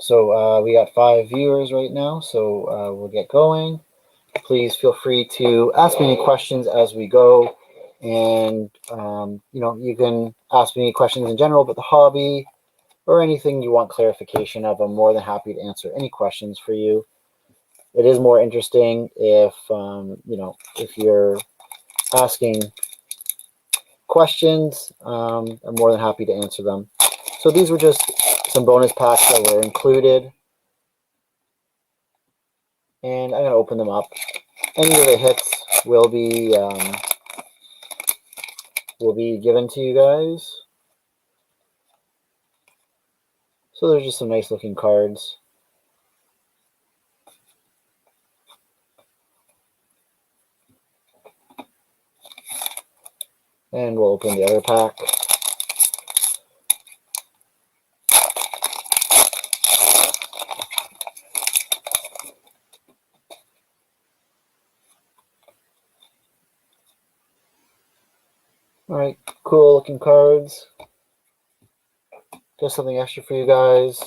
So we got 5 viewers right now, so we'll get going. Please feel free to ask me any questions as we go. And, you can ask me any questions in general about the hobby or anything you want clarification of. I'm more than happy to answer any questions for you. It is more interesting if, if you're asking questions. I'm more than happy to answer them. So these were just some bonus packs that were included. And I'm going to open them up. Any of the hits will be given to you guys. So there's just some nice looking cards. And we'll open the other pack. Alright, cool looking cards. Just something extra for you guys.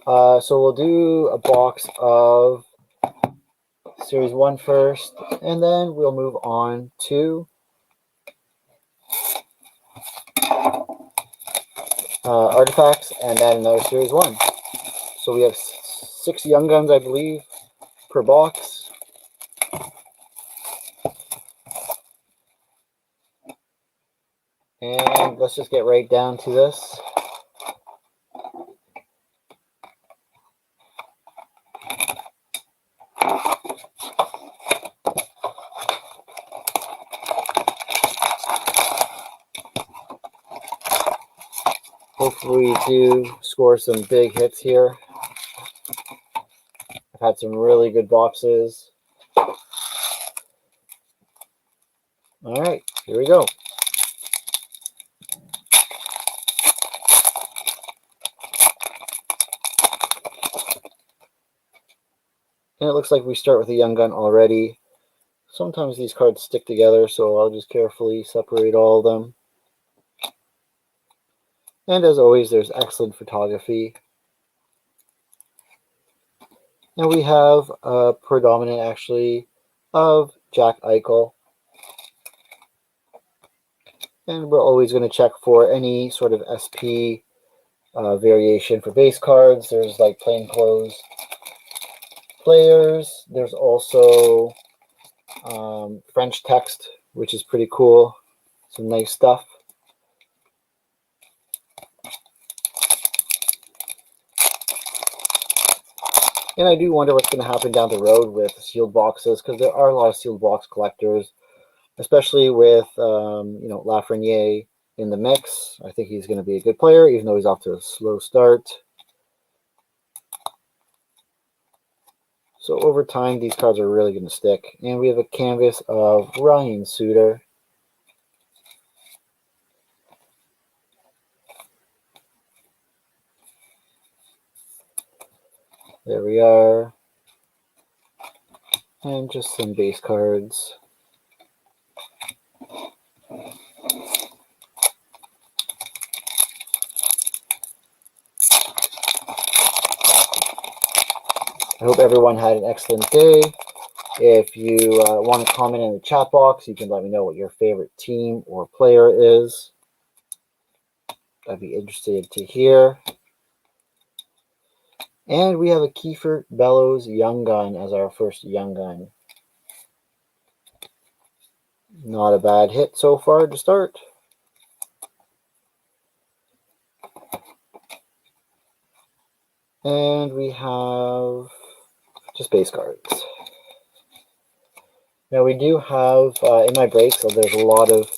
So we'll do a box of Series 1 first, and then we'll move on to Artifacts, and then another Series 1. So we have 6 Young Guns, I believe, per box. And let's just get right down to this. Hopefully we do score some big hits here. I've had some really good boxes. Alright, here we go. And it looks like we start with a Young Gun already. Sometimes these cards stick together, so I'll just carefully separate all of them. And as always, there's excellent photography. And we have a predominant, actually, of Jack Eichel. And we're always going to check for any sort of SP variation for base cards. There's like plainclothes players. There's also French text, which is pretty cool. Some nice stuff. And I do wonder what's going to happen down the road with sealed boxes, because there are a lot of sealed box collectors, especially with Lafreniere in the mix. I think he's going to be a good player, even though he's off to a slow start. So over time, these cards are really going to stick. And we have a canvas of Ryan Suter. There we are. And just some base cards. I hope everyone had an excellent day. If you want to comment in the chat box, you can let me know what your favorite team or player is. I'd be interested to hear. And we have a Kiefer Bellows Young Gun as our first Young Gun. Not a bad hit so far to start. And we have just base cards. Now we do have, in my breaks, so there's a lot of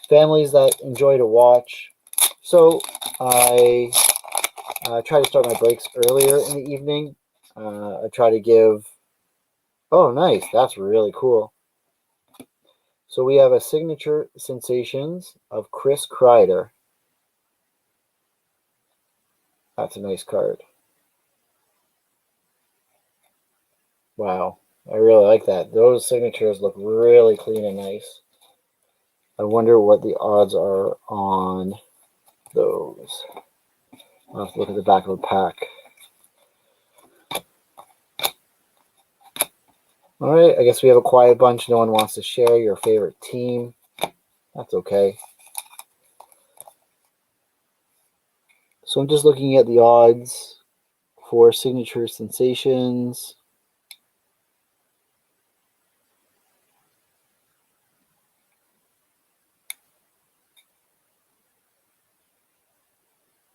families that enjoy to watch. So I try to start my breaks earlier in the evening. I try to give... Oh, nice. That's really cool. So we have a Signature Sensations of Chris Kreider. That's a nice card. Wow. I really like that. Those signatures look really clean and nice. I wonder what the odds are on those. I'll have to look at the back of the pack. All right, I guess we have a quiet bunch. No one wants to share your favorite team. That's okay. So I'm just looking at the odds for signature sensations.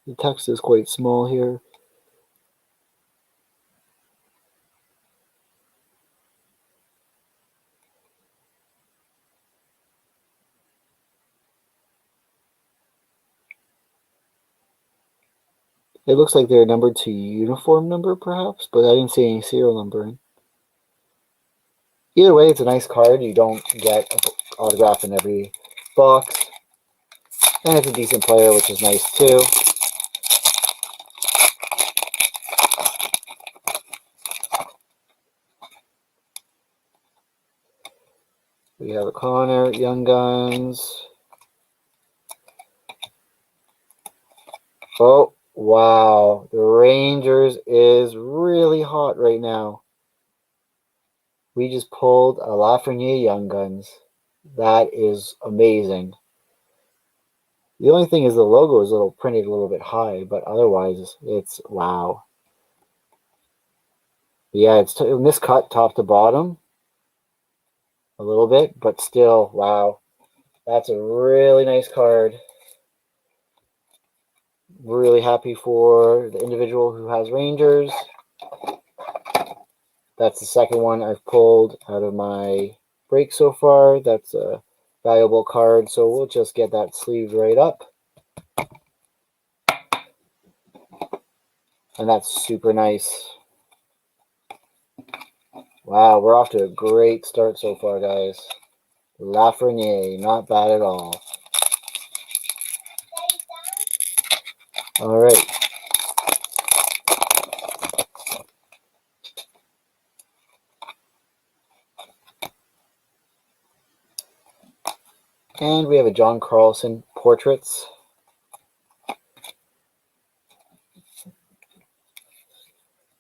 The text is quite small here. It looks like they're numbered to uniform number, perhaps, but I didn't see any serial numbering. Either way, it's a nice card. You don't get an autograph in every box. And it's a decent player, which is nice too. We have a Connor, Young Guns. Oh, wow. The Rangers is really hot right now. We just pulled a Lafreniere Young Guns. That is amazing. The only thing is the logo is printed a little bit high, but otherwise it's wow. Yeah, it's miscut top to bottom a little bit, but still, wow. That's a really nice card. Really happy for the individual who has Rangers. That's the second one I've pulled out of my break so far. That's a valuable card, so we'll just get that sleeved right up. And that's super nice. Wow, we're off to a great start so far, guys. Lafreniere, not bad at all. All right. And we have a John Carlson Portraits.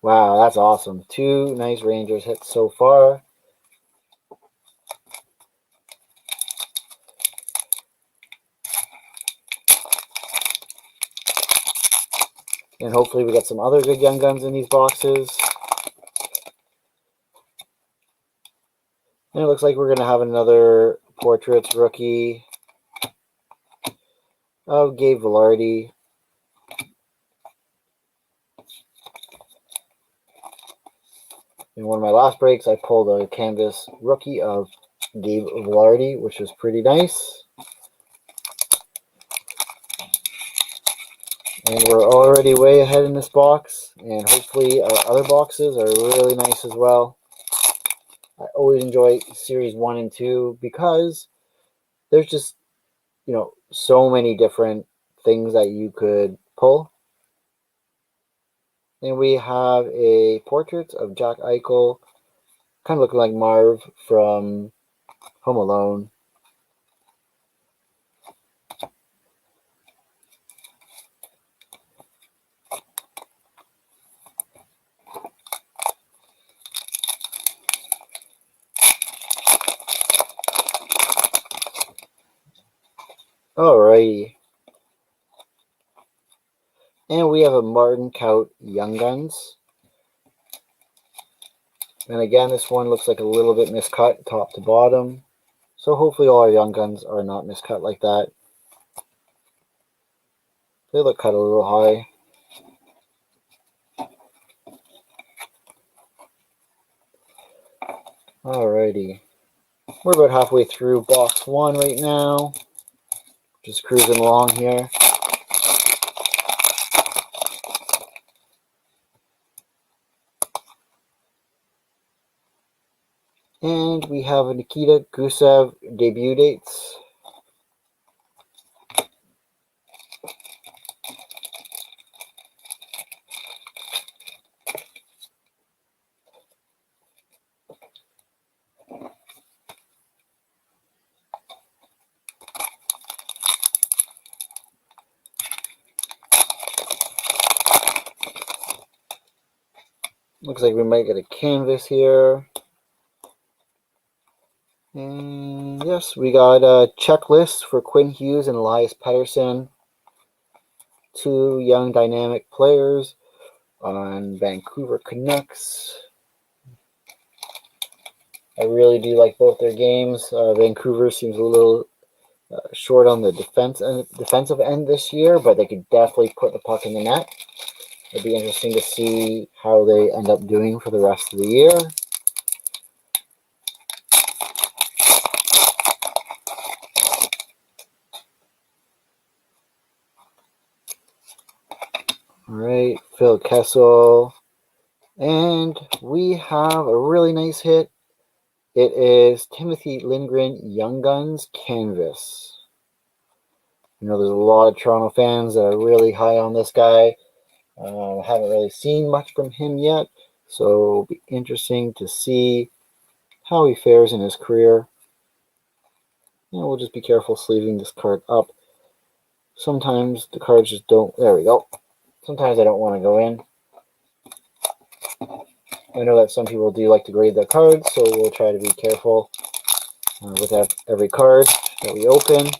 Wow, that's awesome. Two nice Rangers hits so far. And hopefully we get some other good Young Guns in these boxes. And it looks like we're going to have another Portraits rookie of Gabe Vilardi. In one of my last breaks, I pulled a canvas rookie of Gabe Vilardi, which was pretty nice. And we're already way ahead in this box, and hopefully our other boxes are really nice as well. I always enjoy Series 1 and 2 because there's just, so many different things that you could pull. And we have a portrait of Jack Eichel, kind of looking like Marv from Home Alone. Alrighty. And we have a Martin Kaut Young Guns. And again, this one looks like a little bit miscut top to bottom. So hopefully all our Young Guns are not miscut like that. They look cut a little high. Alrighty. We're about halfway through box 1 right now. Just cruising along here. And we have a Nikita Gusev debut dates. Looks like we might get a canvas here. And yes, we got a checklist for Quinn Hughes and Elias Pettersson, two young dynamic players on Vancouver Canucks. I really do like both their games. Vancouver seems a little short on the defensive end this year, but they could definitely put the puck in the net. It'd be interesting to see how they end up doing for the rest of the year. All right, Phil Kessel. And we have a really nice hit. It is Timothy Lindgren, Young Guns Canvas. You know, there's a lot of Toronto fans that are really high on this guy. Haven't really seen much from him yet, so it'll be interesting to see how he fares in his career. You know, we'll just be careful sleeving this card up. Sometimes the cards just don't. There we go. Sometimes I don't want to go in. I know that some people do like to grade their cards, so we'll try to be careful with every card that we open.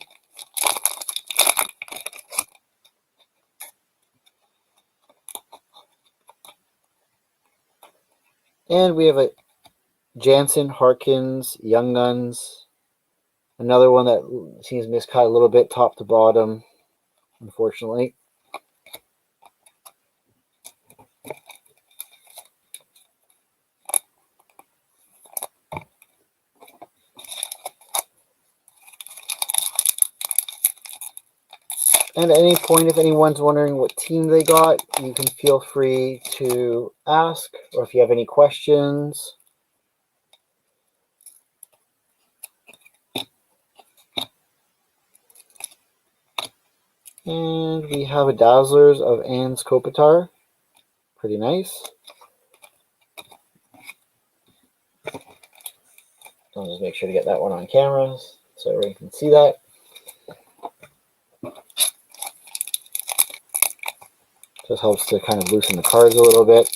And we have a Jansen Harkins Young Guns. Another one that seems miscut a little bit top to bottom, unfortunately. And at any point, if anyone's wondering what team they got, you can feel free to ask, or if you have any questions. And we have a Dazzlers of Ans Kopitar. Pretty nice. I'll just make sure to get that one on camera so everyone can see that. Just helps to kind of loosen the cards a little bit.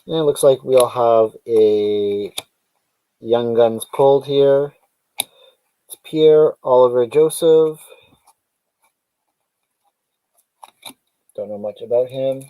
And it looks like we all have a Young Guns pulled here. It's Pierre-Olivier Joseph. Don't know much about him.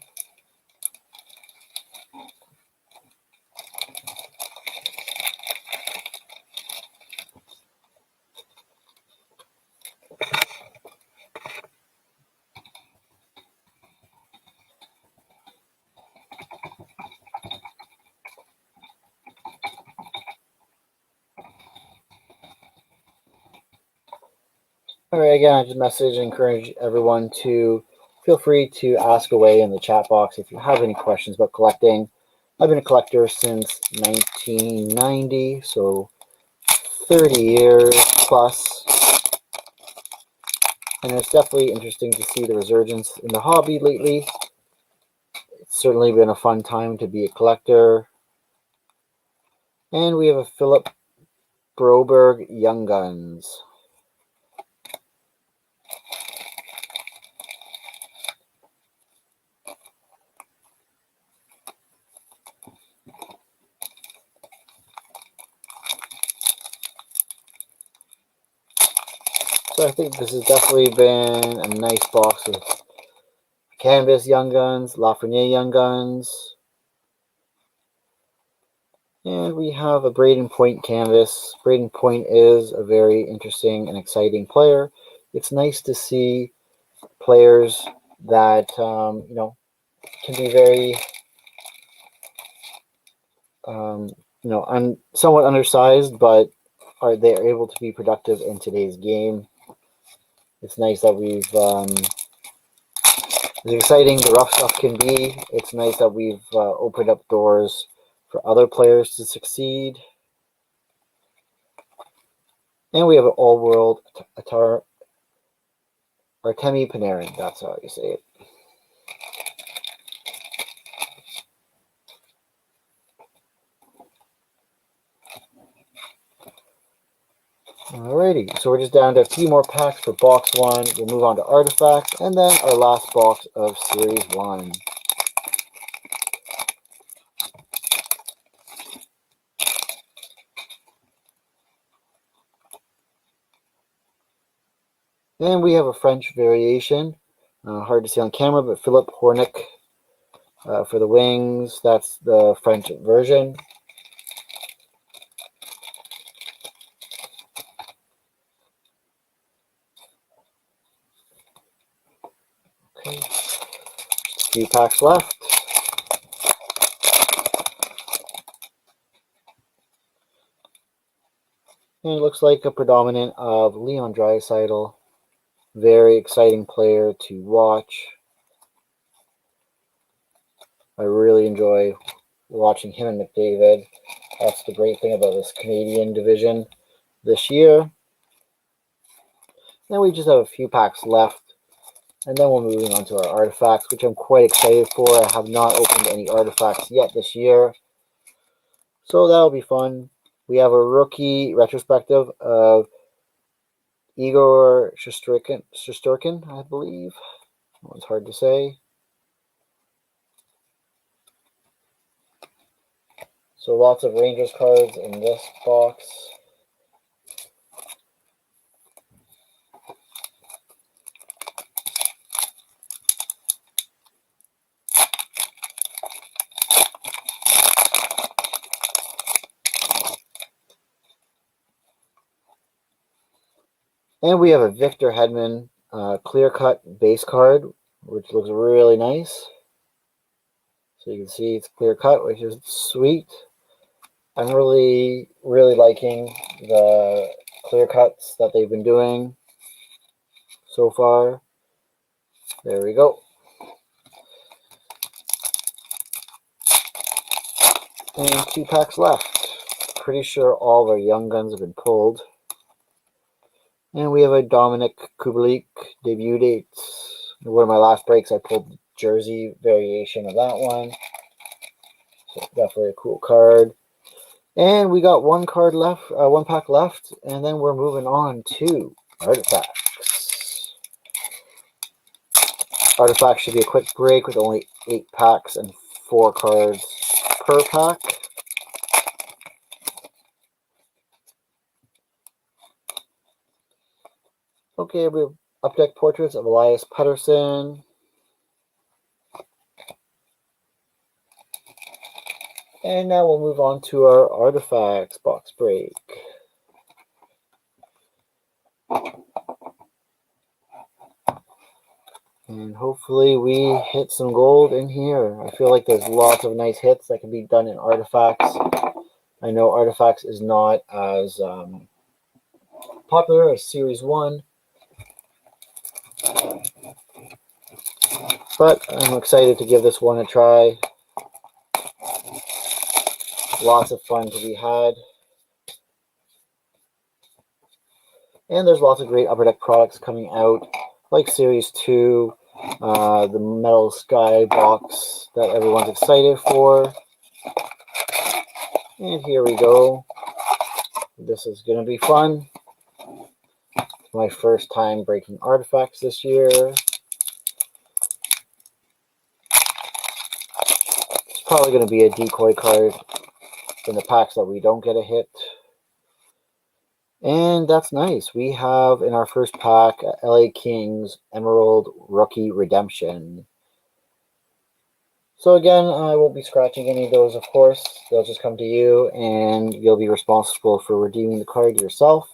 All right, again, I just message and encourage everyone to feel free to ask away in the chat box if you have any questions about collecting. I've been a collector since 1990, so 30 years plus. And it's definitely interesting to see the resurgence in the hobby lately. It's certainly been a fun time to be a collector. And we have a Philip Broberg Young Guns. So I think this has definitely been a nice box of Canvas Young Guns, LAFRENIERE Young Guns. And we have a Braden Point canvas. Braden Point is a very interesting and exciting player. It's nice to see players that, you know, can be very, you know, somewhat undersized, but they are able to be productive in today's game. It's nice that we've, as exciting the rough stuff can be, it's nice that we've opened up doors for other players to succeed. And we have an all-world Artemi Panarin. That's how you say it. Alrighty, so we're just down to a few more packs for box one. We'll move on to artifacts, and then our last box of series one. And we have a French variation. Hard to see on camera, but Philip Hornick for the wings. That's the French version. Okay, just a few packs left. And it looks like a predominant of Leon Draisaitl. Very exciting player to watch. I really enjoy watching him and McDavid. That's the great thing about this Canadian division this year. Then we just have a few packs left. And then we're moving on to our artifacts, which I'm quite excited for. I have not opened any artifacts yet this year, so that'll be fun. We have a rookie retrospective of Igor Shesterkin, I believe. That one's hard to say. So lots of Rangers cards in this box. And we have a Victor Hedman clear-cut base card, which looks really nice. So you can see it's clear-cut, which is sweet. I'm really liking the clear-cuts that they've been doing so far. There we go. And 2 packs left. Pretty sure all of our young guns have been pulled. And we have a Dominic Kubalik debut dates. One of my last breaks, I pulled the jersey variation of that one. So definitely a cool card. And we got one card left, one pack left, and then we're moving on to artifacts. Artifacts should be a quick break with only 8 packs and 4 cards per pack. Okay, we have Updeck Portraits of Elias Pettersson. And now we'll move on to our Artifacts box break. And hopefully we hit some gold in here. I feel like there's lots of nice hits that can be done in Artifacts. I know Artifacts is not as popular as Series 1. But I'm excited to give this one a try. Lots of fun to be had. And there's lots of great Upper Deck products coming out, like Series 2, the Metal Sky box that everyone's excited for. And here we go. This is going to be fun. My first time breaking Artifacts this year. It's probably going to be a decoy card in the packs that we don't get a hit. And that's nice. We have in our first pack LA Kings Emerald Rookie Redemption. So again, I won't be scratching any of those, of course. They'll just come to you, and you'll be responsible for redeeming the card yourself.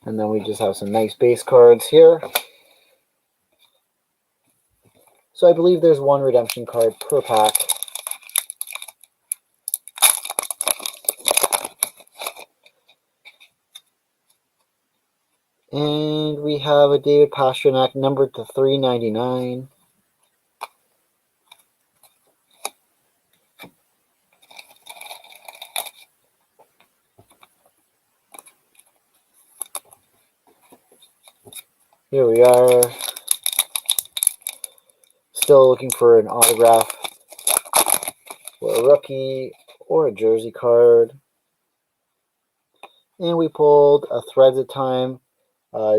And then we just have some nice base cards here. So I believe there's 1 redemption card per pack. And we have a David Pastrnak numbered to 399. Here we are. Still looking for an autograph for a rookie or a jersey card. And we pulled a Threads of Time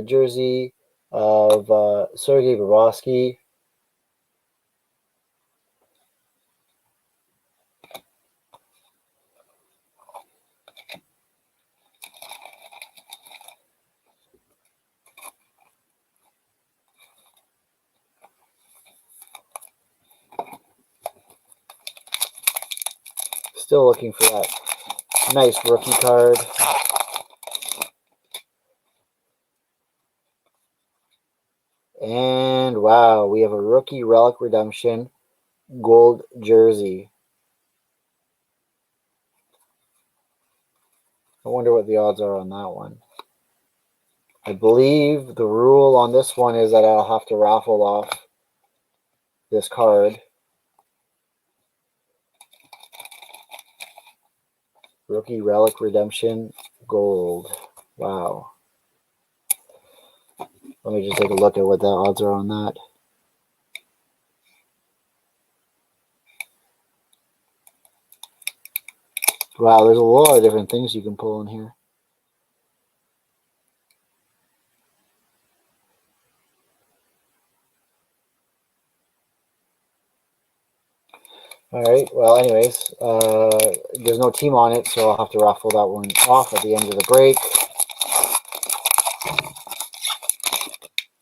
jersey of Sergei Bobrovsky. Still looking for that nice rookie card. And wow, we have a rookie relic redemption gold jersey. I wonder what the odds are on that one. I believe the rule on this one is that I'll have to raffle off this card. Rookie relic redemption gold. Wow. Let me just take a look at what the odds are on that. Wow, there's a lot of different things you can pull in here. Alright, well anyways, there's no team on it, so I'll have to raffle that one off at the end of the break.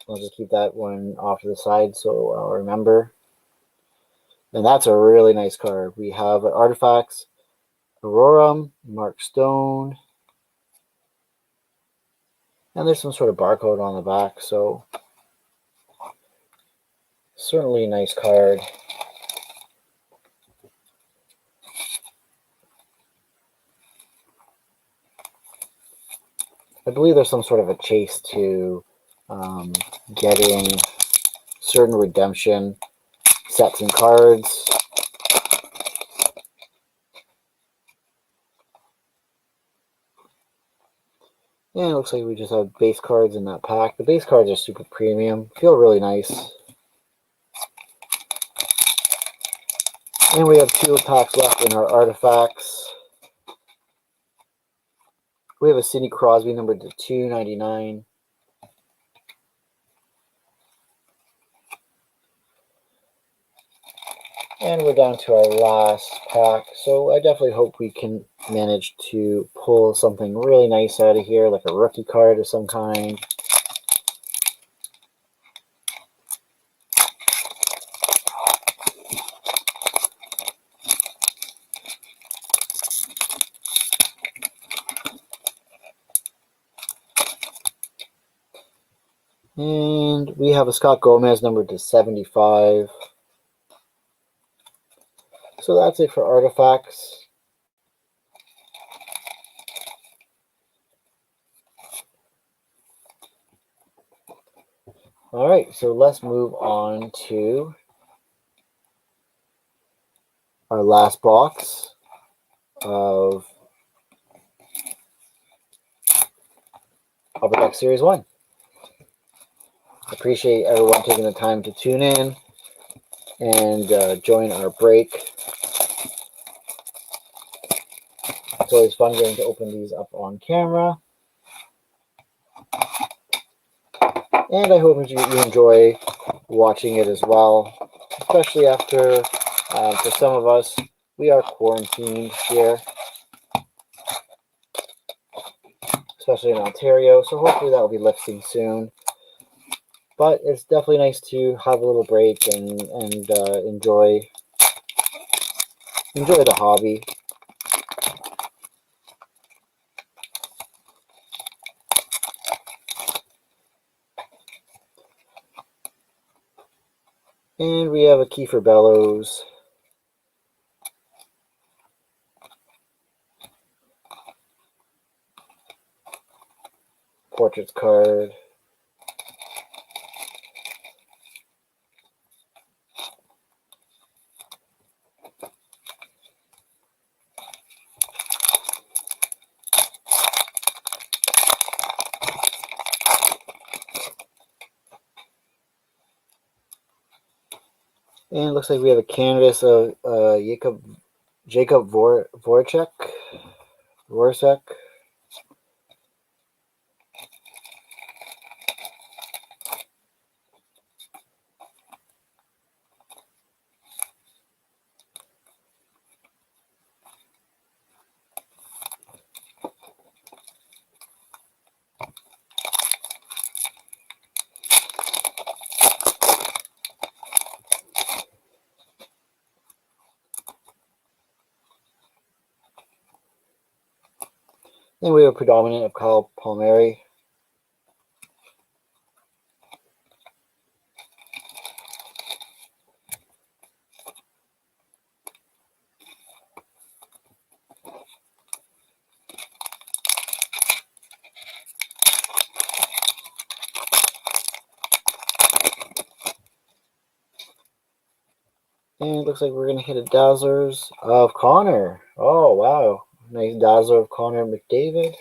I'll just keep that one off to the side so I'll remember. And that's a really nice card. We have Artifacts, Aurora, Mark Stone, and there's some sort of barcode on the back, so certainly a nice card. I believe there's some sort of a chase to getting certain redemption sets and cards. And it looks like we just have base cards in that pack. The base cards are super premium, feel really nice. And we have 2 packs left in our artifacts. We have a Sidney Crosby number to 299. And we're down to our last pack. So I definitely hope we can manage to pull something really nice out of here, like a rookie card of some kind. And we have a Scott Gomez number to 75. So that's it for artifacts. All right, so let's move on to our last box of Upper Deck Series 1. Appreciate everyone taking the time to tune in and join our break. It's always fun getting to open these up on camera. And I hope you enjoy watching it as well, especially after, for some of us, we are quarantined here, especially in Ontario, so hopefully that will be lifting soon. But it's definitely nice to have a little break and enjoy the hobby. And we have a Kiefer Bellows, Portraits card, and it looks like we have a canvas of Jacob Voracek. And we have a predominant of Kyle Palmieri. And it looks like we're going to hit a Dazzlers of Connor. Oh, wow. Nice Dazzler of Connor McDavid.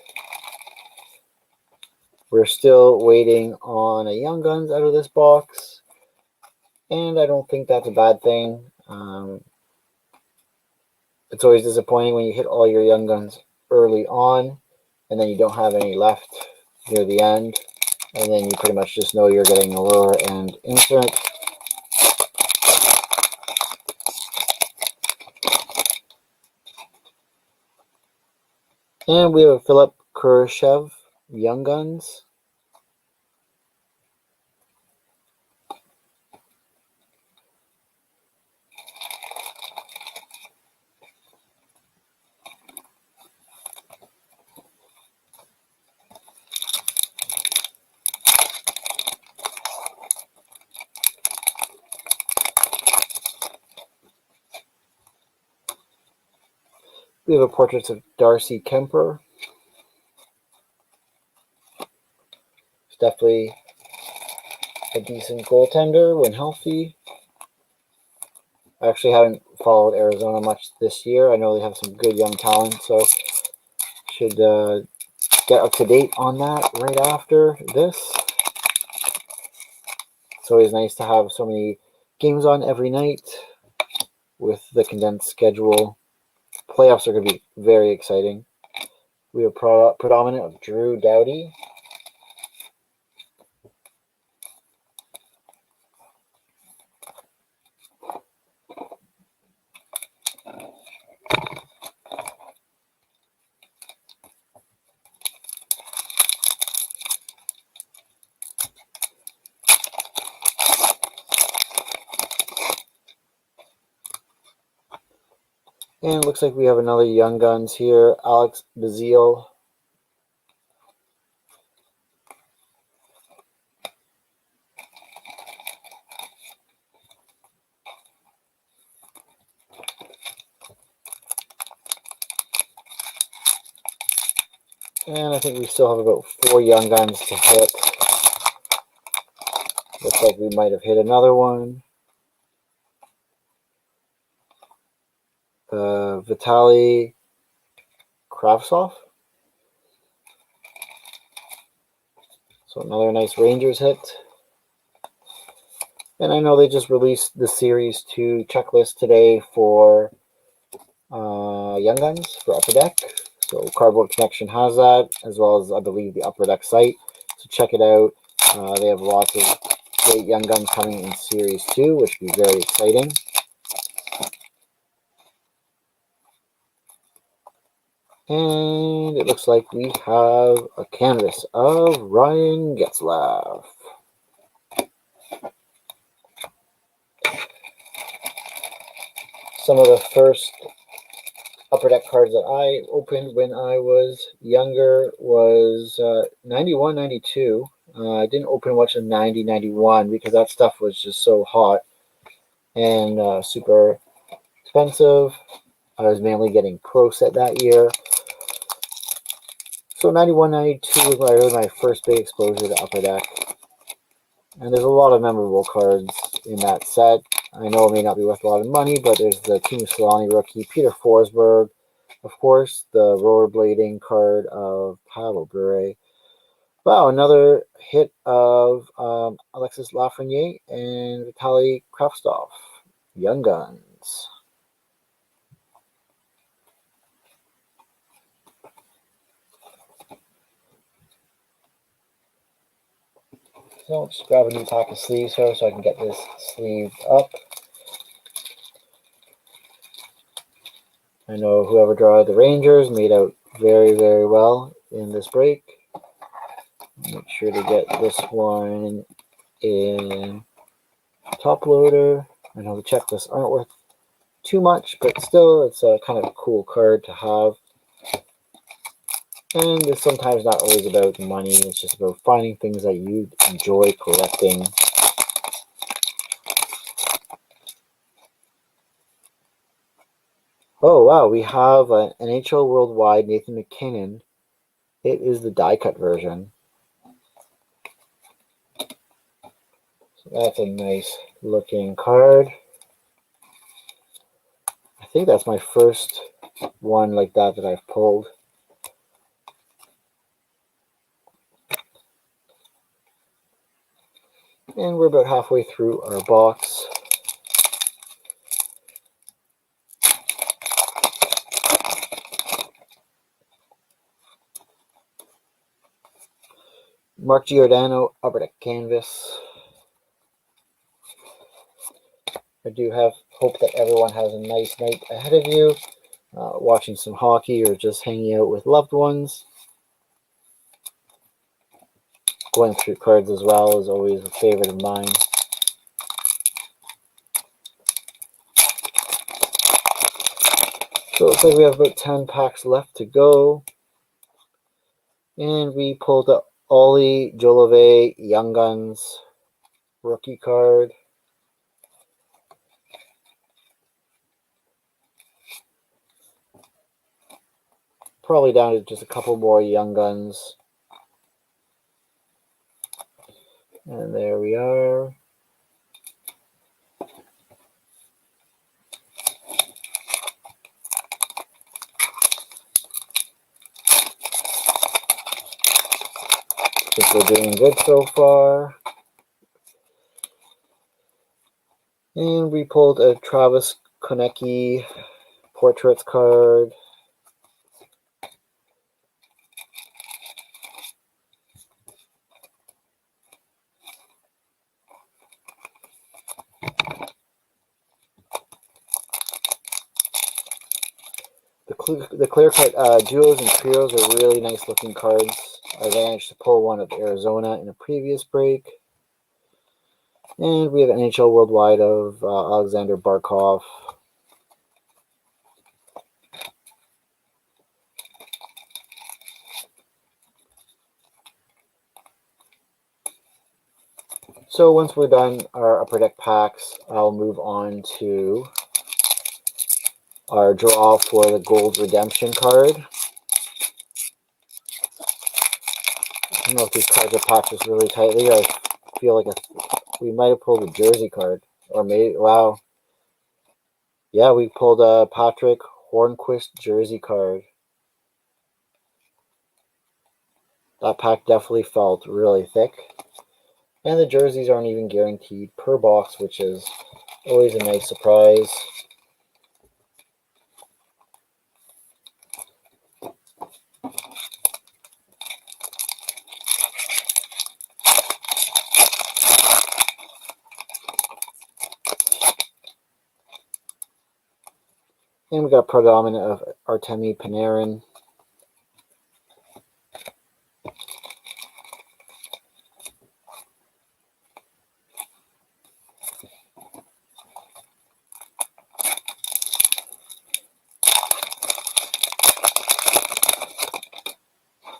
We're still waiting on a Young Guns out of this box. And I don't think that's a bad thing. It's always disappointing when you hit all your Young Guns early on and then you don't have any left near the end. And then you pretty much just know you're getting a lower end insert. And we have Philip Kurashev, Young Guns. We have a portrait of Darcy Kemper. It's definitely a decent goaltender when healthy. I actually haven't followed Arizona much this year. I know they have some good young talent, so should get up to date on that right after this. It's always nice to have so many games on every night with the condensed schedule. Playoffs are going to be very exciting. We have predominant of Drew Doughty. And it looks like we have another Young Guns here, Alex Bazile. And I think we still have about 4 Young Guns to hit. Looks like we might have hit another one. Vitaly Kravtsov. So another nice Rangers hit. And I know they just released the Series 2 checklist today for Young Guns for Upper Deck. So Cardboard Connection has that, as well as I believe the Upper Deck site. So check it out. They have lots of great Young Guns coming in Series 2, which will be very exciting. And it looks like we have a canvas of Ryan Getzlaf. Some of the first Upper Deck cards that I opened when I was younger was 91, 92. I didn't open much of 90, 91 because that stuff was just so hot and super expensive. I was mainly getting Pro Set that year. So 91, 92 was really my first big exposure to Upper Deck. And there's a lot of memorable cards in that set. I know it may not be worth a lot of money, but there's the Teemu Selanne rookie, Peter Forsberg, of course, the rollerblading card of Pavel Bure. Wow, another hit of Alexis Lafreniere and Vitaly Kravtsov, Young Guns. So I'll just grab a new pack of sleeves here so I can get this sleeved up. I know whoever drew the Rangers made out very, very well in this break. Make sure to get this one in top loader. I know the checklists aren't worth too much, but still it's a kind of a cool card to have. And it's sometimes not always about money. It's just about finding things that you enjoy collecting. Oh wow, we have an NHL Worldwide Nathan McKinnon. It is the die cut version. So that's a nice looking card. I think that's my first one like that I've pulled. And we're about halfway through our box. Mark Giordano, Upper Deck Canvas. I do have hope that everyone has a nice night ahead of you, watching some hockey or just hanging out with loved ones. Going through cards as well is always a favorite of mine. So it looks like we have about 10 packs left to go. And we pulled the Ollie Jolove Young Guns rookie card. Probably down to just a couple more Young Guns. And there we are. I think we're doing good so far. And we pulled a Travis Konecny Portraits card. The clear cut duos and trios are really nice looking cards. I managed to pull one of Arizona in a previous break. And we have NHL Worldwide of Alexander Barkov. So once we're done our Upper Deck packs, I'll move on to our draw for the Gold Redemption card. I don't know if these cards are packed just really tightly. I feel like we might have pulled a jersey card. Or maybe, wow. Yeah, we pulled a Patrick Hornquist jersey card. That pack definitely felt really thick. And the jerseys aren't even guaranteed per box, which is always a nice surprise. And we got predominant of Artemi Panarin.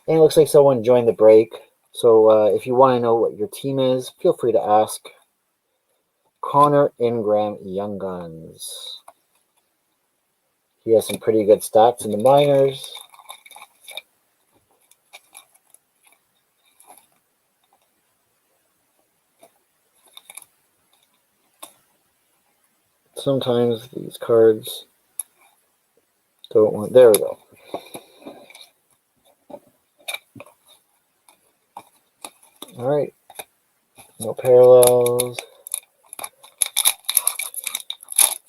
And it looks like someone joined the break. So if you want to know what your team is, feel free to ask. Connor Ingram Young Guns. He has some pretty good stats in the minors. Sometimes these cards don't want... There we go. Alright. No parallels.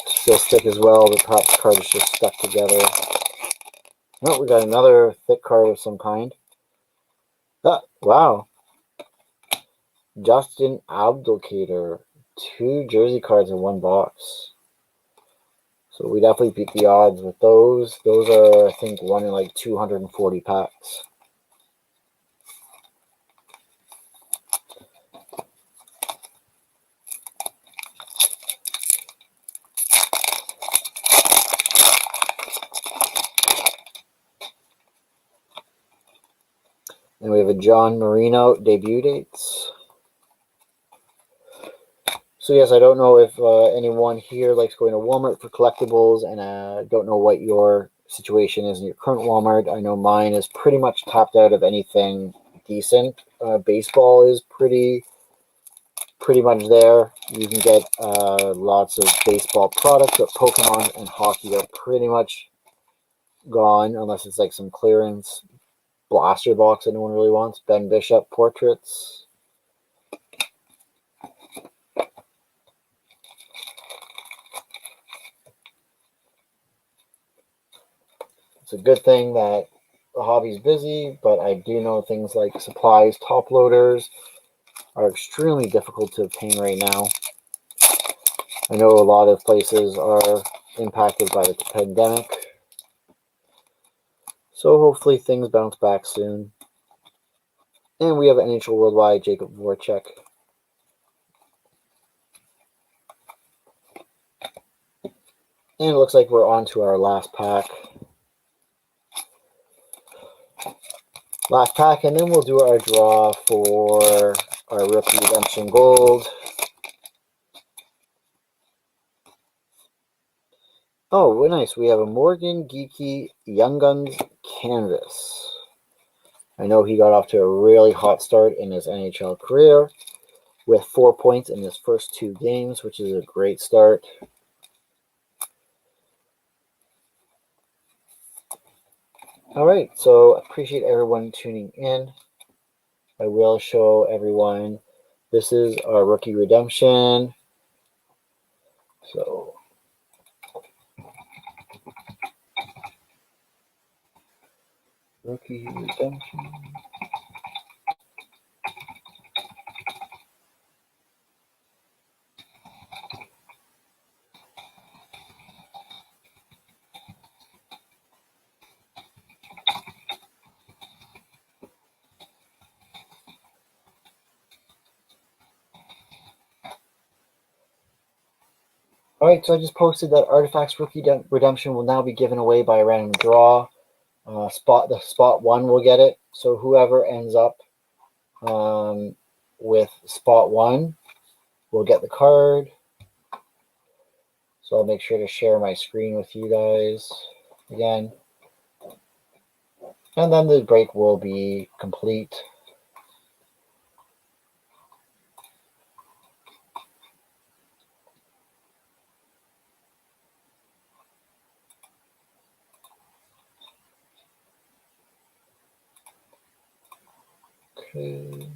Still thick as well, but perhaps the card is just stuck together. Oh, we got another thick card of some kind. Ah, wow. Justin Abdelkader. 2 jersey cards in one box. So we definitely beat the odds with those. Those are, I think, 1 in like 240 packs. And we have a John Marino debut dates. So yes, I don't know if anyone here likes going to Walmart for collectibles, and I don't know what your situation is in your current Walmart. I know mine is pretty much tapped out of anything decent. Baseball is pretty much there. You can get lots of baseball products, but Pokemon and hockey are pretty much gone, unless it's like some clearance blaster box that no one really wants. Ben Bishop portraits. It's a good thing that the hobby's busy, but I do know things like supplies, top loaders are extremely difficult to obtain right now. I know a lot of places are impacted by the pandemic, so hopefully things bounce back soon. And we have NHL Worldwide, Jacob Voracek. And it looks like we're on to our last pack. Last pack, and then we'll do our draw for our Rookie Redemption Gold. Oh, nice. We have a Morgan Geekie Young Guns Canvas. I know he got off to a really hot start in his NHL career with 4 points in his first 2 games, which is a great start. All right, so appreciate everyone tuning in. I will show everyone. This is our Rookie Redemption. So Rookie Redemption. Alright, so I just posted that Artifacts Rookie Redemption will now be given away by a random draw. The spot 1 will get it. So whoever ends up with spot 1 will get the card. So I'll make sure to share my screen with you guys again. And then the break will be complete. Okay.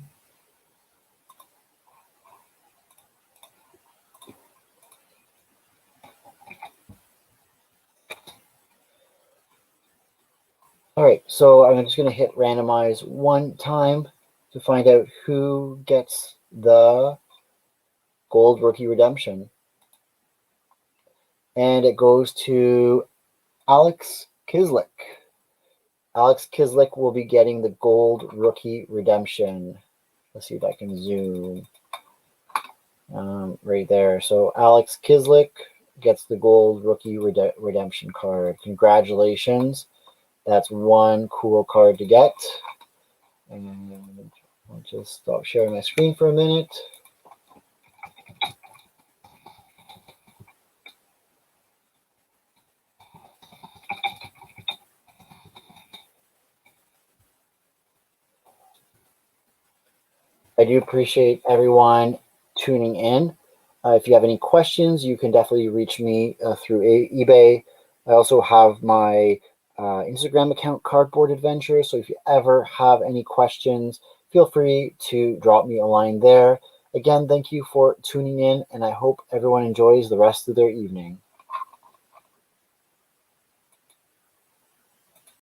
All right, so I'm just going to hit randomize 1 time to find out who gets the Gold Rookie Redemption. And it goes to Alex Kislick. Alex Kislick will be getting the Gold Rookie Redemption. Let's see if I can zoom right there. So Alex Kislick gets the Gold Rookie Redemption card. Congratulations. That's 1 cool card to get. And I'll just stop sharing my screen for a minute. I do appreciate everyone tuning in. If you have any questions, you can definitely reach me through eBay. I also have my Instagram account, Cardboard Adventure. So if you ever have any questions, feel free to drop me a line there. Again, thank you for tuning in, and I hope everyone enjoys the rest of their evening.